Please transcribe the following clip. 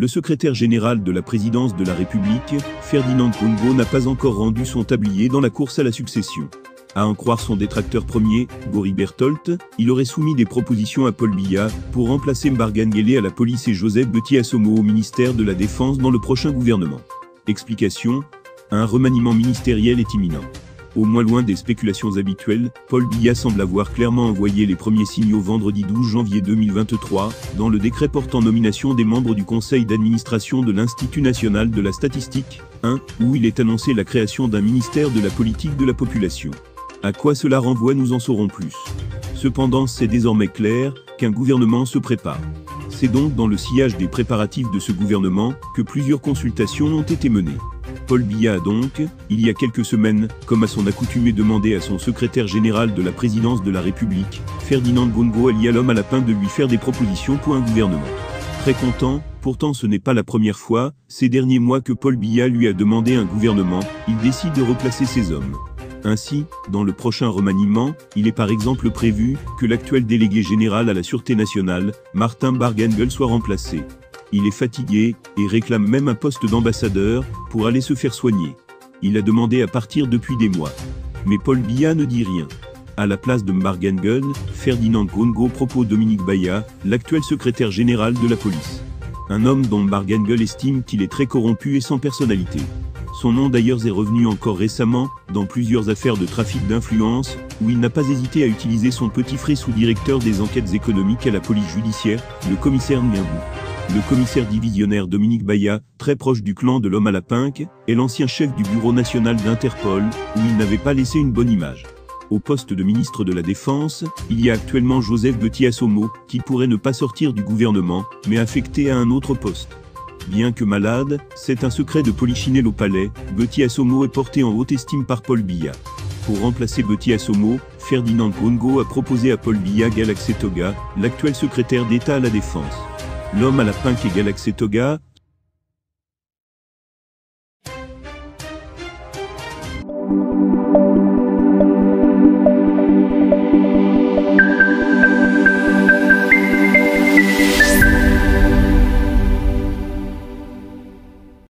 Le secrétaire général de la présidence de la République, Ferdinand Gongo, n'a pas encore rendu son tablier dans la course à la succession. À en croire son détracteur premier, Gori Berthold, il aurait soumis des propositions à Paul Biya pour remplacer Mbargane à la police et Joseph Beti Assomo au ministère de la Défense dans le prochain gouvernement. Explication : un remaniement ministériel est imminent. Au moins loin des spéculations habituelles, Paul Biya semble avoir clairement envoyé les premiers signaux vendredi 12 janvier 2023, dans le décret portant nomination des membres du conseil d'administration de l'Institut national de la statistique, où il est annoncé la création d'un ministère de la politique de la population. À quoi cela renvoie, nous en saurons plus. Cependant, c'est désormais clair qu'un gouvernement se prépare. C'est donc dans le sillage des préparatifs de ce gouvernement que plusieurs consultations ont été menées. Paul Biya a donc, il y a quelques semaines, comme à son accoutumée, demandé à son secrétaire général de la présidence de la République, Ferdinand Gongo alias l'homme à lapin, de lui faire des propositions pour un gouvernement. Très content, pourtant ce n'est pas la première fois, ces derniers mois, que Paul Biya lui a demandé un gouvernement, il décide de replacer ses hommes. Ainsi, dans le prochain remaniement, il est par exemple prévu que l'actuel délégué général à la Sûreté nationale, Martin Mbargane, soit remplacé. Il est fatigué et réclame même un poste d'ambassadeur pour aller se faire soigner. Il a demandé à partir depuis des mois. Mais Paul Biya ne dit rien. À la place de Mbargane, Ferdinand Gongo propose Dominique Baya, l'actuel secrétaire général de la police. Un homme dont Mbargane estime qu'il est très corrompu et sans personnalité. Son nom d'ailleurs est revenu encore récemment, dans plusieurs affaires de trafic d'influence, où il n'a pas hésité à utiliser son petit frère sous-directeur des enquêtes économiques à la police judiciaire, le commissaire Nguimbu. Le commissaire divisionnaire Dominique Baya, très proche du clan de l'homme à lapin, est l'ancien chef du bureau national d'Interpol, où il n'avait pas laissé une bonne image. Au poste de ministre de la Défense, il y a actuellement Joseph Beti Assomo, qui pourrait ne pas sortir du gouvernement, mais affecté à un autre poste. Bien que malade, c'est un secret de Polichinelle au palais, Beti Assomo est porté en haute estime par Paul Biya. Pour remplacer Beti Assomo, Ferdinand Gongo a proposé à Paul Biya Galaxé Toga, l'actuel secrétaire d'État à la Défense. L'homme à lapin qu'est Galaxé Toga,